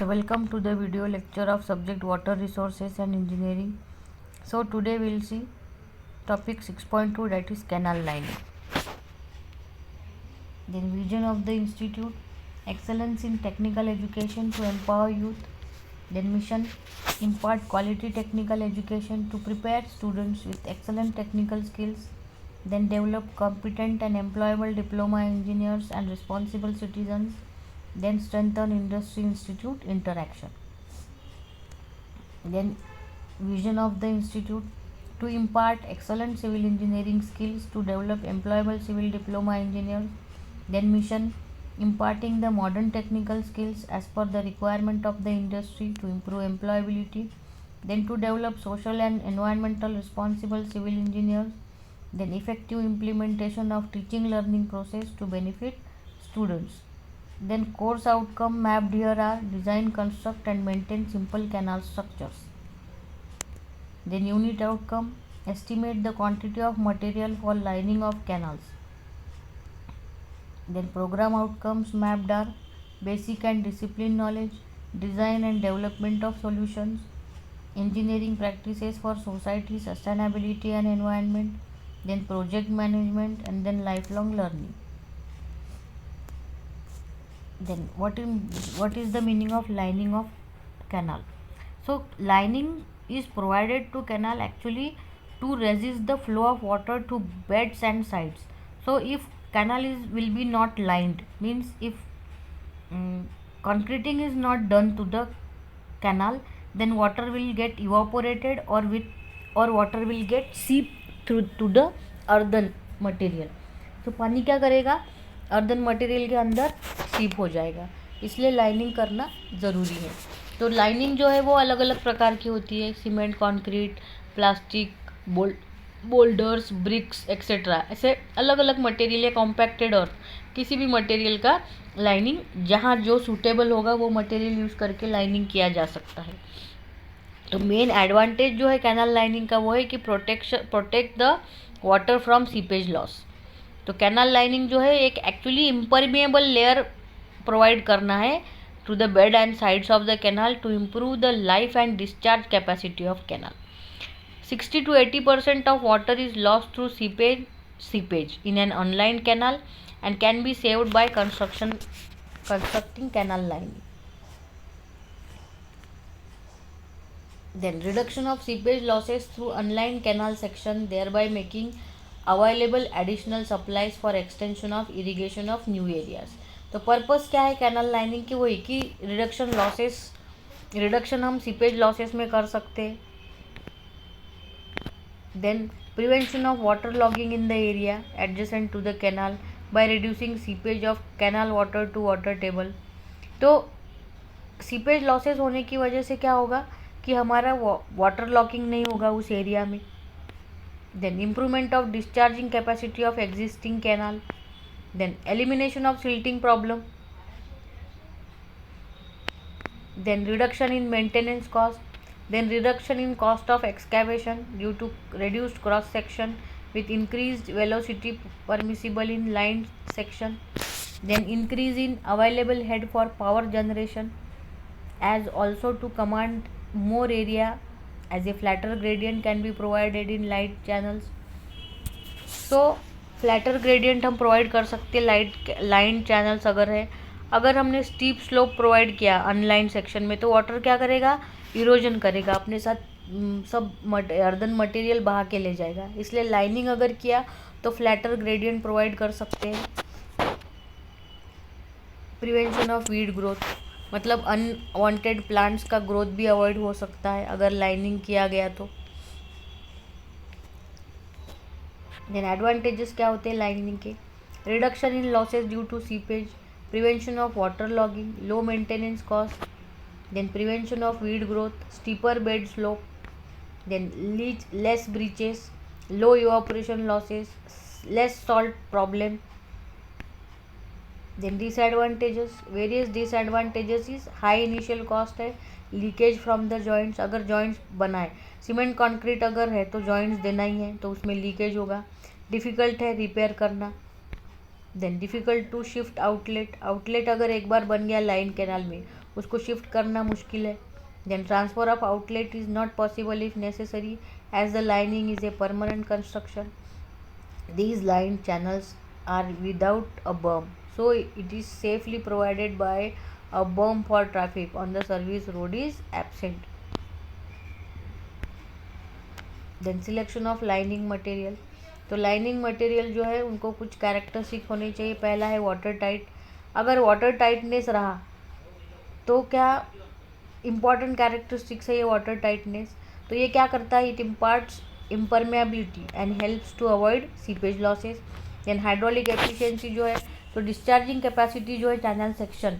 So welcome to the video lecture of subject water resources and engineering. So today we will see topic 6.2, that is canal lining. Then vision of the institute: excellence in technical education to empower youth. Then mission: impart quality technical education to prepare students with excellent technical skills. Then develop competent and employable diploma engineers and responsible citizens. Then strengthen industry institute interaction. Then vision of the institute: to impart excellent civil engineering skills to develop employable civil diploma engineers. Then mission: imparting the modern technical skills as per the requirement of the industry to improve employability. Then to develop social and environmental responsible civil engineers. Then effective implementation of teaching learning process to benefit students. Then course outcome mapped here are: design, construct and maintain simple canal structures. Then unit outcome: estimate the quantity of material for lining of canals. Then program outcomes mapped are: basic and discipline knowledge, design and development of solutions, engineering practices for society, sustainability and environment, then project management, and then lifelong learning. Then what is the meaning of lining of canal? So lining is provided to canal actually to resist the flow of water to beds and sides. So if canal will be not lined, means if concreting is not done to the canal, then water will get evaporated or water will get seep through to the earthen material. तो पानी क्या करेगा, earthen material के अंदर सीप हो जाएगा, इसलिए लाइनिंग करना ज़रूरी है. तो लाइनिंग जो है वो अलग अलग प्रकार की होती है: cement, concrete, plastic, boulders, bricks etcetera. ऐसे अलग अलग मटेरियल या कॉम्पैक्टेड और किसी भी मटेरियल का लाइनिंग जहाँ जो सूटेबल होगा वो मटेरियल यूज़ करके लाइनिंग किया जा सकता है. तो मेन एडवांटेज जो है कैनाल लाइनिंग का वो है कि protect the water from seepage loss. तो कैनाल लाइनिंग जो है एक एक्चुअली इम्परमिएबल लेयर प्रोवाइड करना है to the bed and sides of the canal to improve the life and discharge capacity of canal. 60 to 80% of water is lost through seepage in an inline canal and can be saved by constructing canal lining. Then reduction of seepage losses through unlined canal section, thereby making available additional supplies for extension of irrigation of new areas. तो purpose क्या है canal lining की? वही कि reduction हम seepage losses में कर सकते हैं. Then prevention of water logging in the area adjacent to the canal by reducing seepage of canal water to water table. तो सीपेज लॉसेस होने की वजह से क्या होगा कि हमारा वाटर लॉकिंग नहीं होगा उस एरिया में. Then improvement of discharging capacity of existing canal. Then elimination of silting problem. Then reduction in maintenance cost. Then reduction in cost of excavation due to reduced cross section with increased velocity permissible in lined section. Then increase in available head for power generation as also to command more area as a flatter gradient can be provided in light channels. So flatter gradient हम provide कर सकते हैं line channels अगर हमने steep slope provide किया online section में तो water क्या करेगा, इरोजन करेगा, अपने साथ सब अर्दन मटेरियल बहा के ले जाएगा. इसलिए लाइनिंग अगर किया तो फ्लैटर ग्रेडियंट प्रोवाइड कर सकते हैं. प्रिवेंशन ऑफ वीड ग्रोथ, मतलब अनवांटेड प्लांट्स का ग्रोथ भी अवॉइड हो सकता है अगर लाइनिंग किया गया तो. देन एडवांटेजेस क्या होते हैं लाइनिंग के? Reduction in losses due to seepage, prevention of water logging, low maintenance cost, then prevention of weed growth, steeper bed slope, then less breaches, low evaporation losses, less salt problem. Then disadvantages, various disadvantages is high initial cost है, leakage from the joints. अगर joints बनाए cement concrete अगर है तो joints देना ही है तो उसमें लीकेज होगा. डिफ़िकल्ट है रिपेयर करना. Then difficult to shift outlet अगर एक बार बन गया लाइन कैनाल में उसको शिफ्ट करना मुश्किल है. Then transfer of outlet is not possible if necessary as the lining is a permanent construction. These line channels are without a berm, so it is safely provided by a berm for traffic on the service road is absent. Then selection of lining material. तो lining material जो है उनको कुछ characteristic होनी चाहिए. पहला है water tight. अगर वाटर टाइटनेस रहा तो क्या इम्पॉर्टेंट कैरेक्टरिस्टिक्स है ये वाटर टाइटनेस. तो ये क्या करता है, it imparts impermeability and helps to avoid seepage losses. then hydraulic efficiency जो है तो discharging capacity जो है channel section,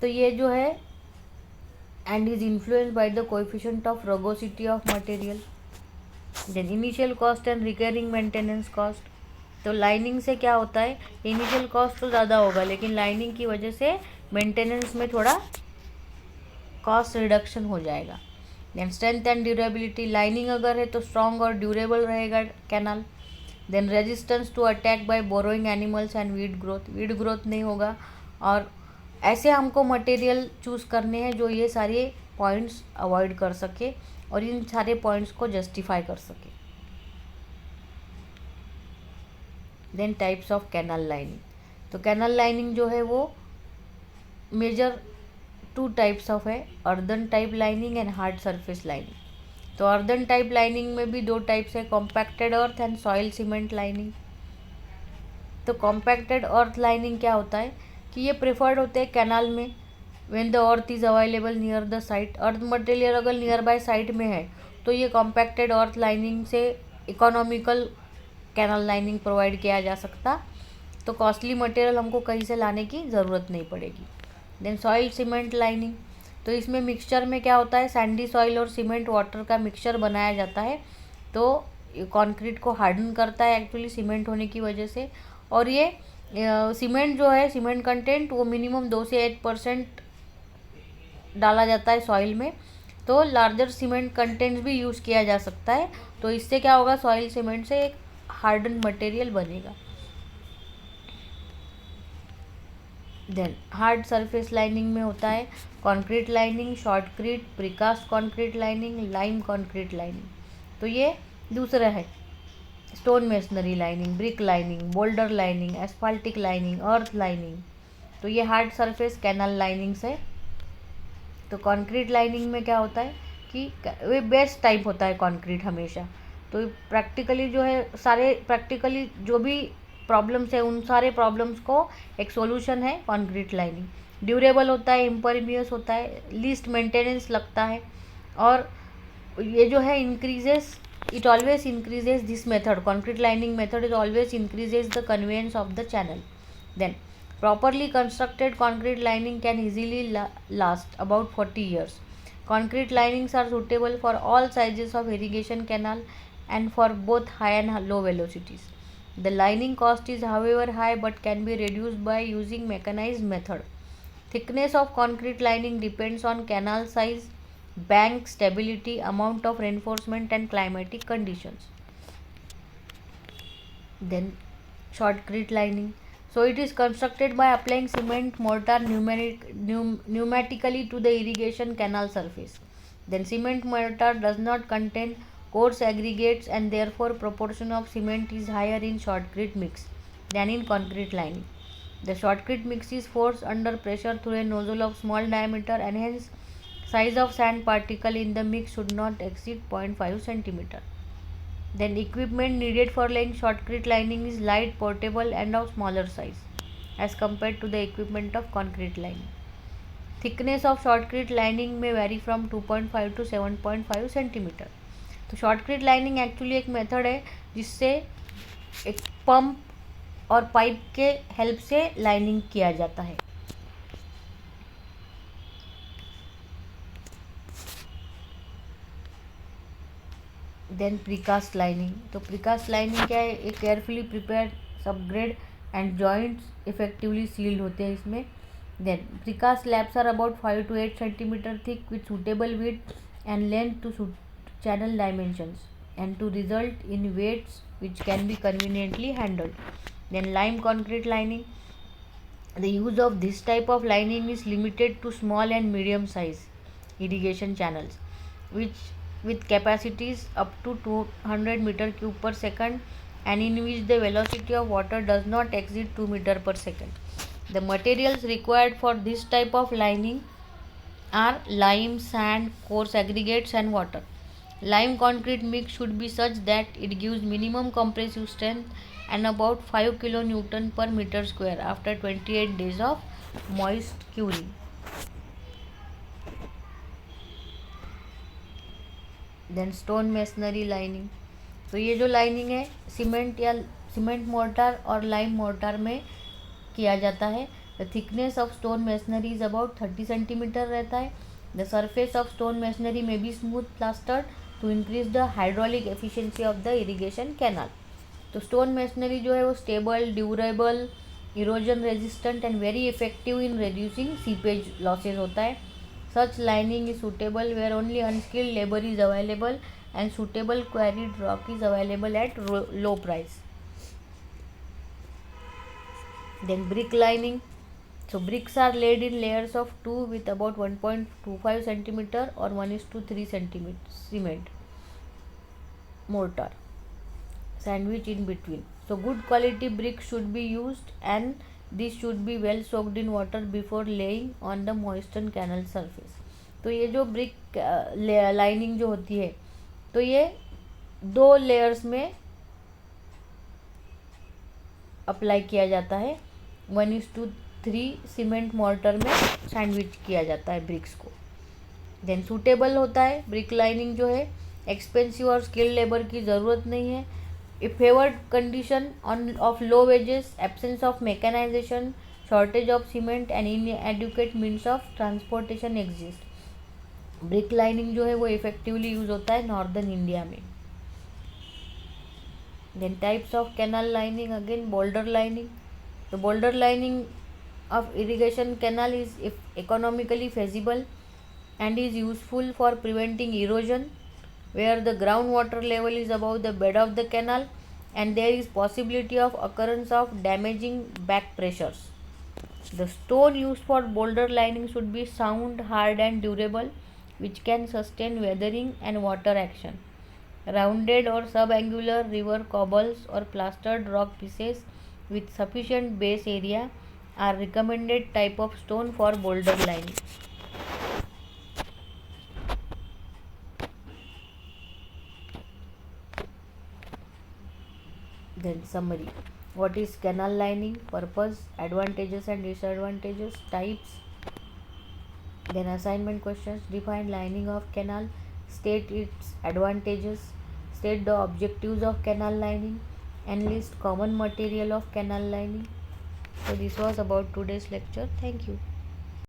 तो ये जो है and is influenced by the coefficient of rugosity of material. then initial cost and recurring maintenance cost. तो लाइनिंग से क्या होता है, इनिशियल कॉस्ट तो ज़्यादा होगा लेकिन लाइनिंग की वजह से मेंटेनेंस में थोड़ा कॉस्ट रिडक्शन हो जाएगा. Then strength and durability. Lining अगर है तो स्ट्रॉन्ग और ड्यूरेबल रहेगा canal. Then resistance to attack by burrowing animals and weed growth. Weed growth नहीं होगा. और ऐसे हमको मटेरियल चूज़ करने हैं जो ये सारे पॉइंट्स अवॉइड कर सके और इन सारे पॉइंट्स को जस्टिफाई कर सके. Then types of canal lining. तो कैनाल लाइनिंग जो है वो मेजर टू टाइप्स ऑफ है, earthen type lining and hard surface lining. तो अर्दन टाइप लाइनिंग में भी दो टाइप्स है, compacted earth and soil cement lining. तो कॉम्पैक्टेड अर्थ लाइनिंग क्या होता है कि ये प्रेफर्ड होते हैं कैनाल में when the earth is available near the site. Earth material अगर नियर बाय साइट में है तो ये कॉम्पैक्टेड अर्थ लाइनिंग से इकोनॉमिकल कैनाल लाइनिंग प्रोवाइड किया जा सकता. तो कॉस्टली मटेरियल हमको कहीं से लाने की ज़रूरत नहीं पड़ेगी. Then soil cement lining. तो इसमें मिक्सचर में क्या होता है, सैंडी सॉइल और सीमेंट वाटर का मिक्सचर बनाया जाता है. तो कंक्रीट को हार्डन करता है एक्चुअली सीमेंट होने की वजह से. और ये सीमेंट जो है, सीमेंट कंटेंट वो मिनिमम 2 से 8% डाला जाता है सॉइल में. तो लार्जर सीमेंट कंटेंट्स भी यूज़ किया जा सकता है. तो इससे क्या होगा, सॉइल सीमेंट से एक हार्डन मटेरियल बनेगा. देन हार्ड सरफेस लाइनिंग में होता है concrete lining, shortcrete, precast concrete lining, lime concrete lining. तो ये दूसरा है stone masonry lining, brick lining, boulder lining, asphaltic lining, earth lining. तो ये हार्ड सरफेस कैनल लाइनिंग्स है. तो कंक्रीट लाइनिंग में क्या होता है कि वे बेस्ट टाइप होता है कंक्रीट हमेशा. तो प्रैक्टिकली जो है सारे प्रैक्टिकली जो भी प्रॉब्लम्स है उन सारे प्रॉब्लम्स को एक सॉल्यूशन है कंक्रीट लाइनिंग. ड्यूरेबल होता है, इम्परवियस होता है, लीस्ट मेंटेनेंस लगता है. और ये जो है increases, it always increases this method, concrete lining method is always increases the conveyance of the channel. Then properly constructed concrete lining can easily last about 40 years. Concrete linings are suitable for all sizes of irrigation canal and for both high and low velocities. The lining cost is however high but can be reduced by using mechanized method. Thickness of concrete lining depends on canal size, bank stability, amount of reinforcement and climatic conditions. Then shotcrete lining. So it is constructed by applying cement mortar pneumatically to the irrigation canal surface. Then cement mortar does not contain coarse aggregates and therefore proportion of cement is higher in shotcrete mix than in concrete lining. The shotcrete mix is forced under pressure through a nozzle of small diameter and hence size of sand particle in the mix should not exceed 0.5 centimeter. Then equipment needed for laying shotcrete lining is light, portable and of smaller size as compared to the equipment of concrete lining. Thickness of shotcrete lining may vary from 2.5 to 7.5 centimeter. तो shotcrete lining actually एक method है जिससे एक pump और pipe के help से lining किया जाता है. Then precast lining. तो प्रीकास्ट लाइनिंग क्या है, एक carefully prepare subgrade and joints effectively sealed होते हैं इसमें. Then precast slabs are about 5 to 8 centimeter thick with suitable width and length to suit channel dimensions and to result in weights which can be conveniently handled. Then lime concrete lining. The use of this type of lining is limited to small and medium size irrigation channels, which with capacities up to 200 meter cube per second, and in which the velocity of water does not exceed 2 meter per second. The materials required for this type of lining are lime, sand, coarse aggregates, and water. Lime concrete mix should be such that it gives minimum compressive strength and about 5 kN per meter square after 28 days of moist curing. Then stone masonry lining. तो ये जो lining है cement mortar और lime mortar में किया जाता है. The thickness of stone masonry is about 30 centimetre रहता है. The surface of stone masonry में be smooth plastered to increase the hydraulic efficiency of the irrigation canal. तो स्टोन मेसनरी जो है वो stable, durable, erosion resistant and very effective in reducing seepage losses होता है. Such lining is suitable where only unskilled labor is available and suitable quarried rock is available at low price. Then brick lining. So bricks are laid in layers of 2 with about 1.25 centimeter or 1:3 centimeter cement mortar sandwich in between. So good quality brick should be used and this should be well soaked in water before laying on the moisten canal surface. तो ये जो brick lining जो होती है तो ये 2 layers में apply किया जाता है. 1:3 सीमेंट मॉर्टर में सैंडविच किया जाता है ब्रिक्स को. देन सूटेबल होता है ब्रिक लाइनिंग जो है. एक्सपेंसिव और स्किल्ड लेबर की ज़रूरत नहीं है. A favored condition of low wages, absence of mechanization, shortage of cement and inadequate means of transportation exist. Brick lining जो है वो इफेक्टिवली यूज होता है नॉर्दर्न इंडिया में. Then types of canal lining. Again boulder lining. तो boulder lining of irrigation canal is economically feasible and is useful for preventing erosion where the groundwater level is above the bed of the canal and there is possibility of occurrence of damaging back pressures. The stone used for boulder lining should be sound, hard and durable, which can sustain weathering and water action. Rounded or subangular river cobbles or plastered rock pieces with sufficient base area are recommended type of stone for boulder lining. Then summary. What is canal lining? Purpose, advantages and disadvantages, types. Then assignment questions. Define lining of canal. State its advantages. State the objectives of canal lining and list common material of canal lining. So this was about today's lecture. Thank you.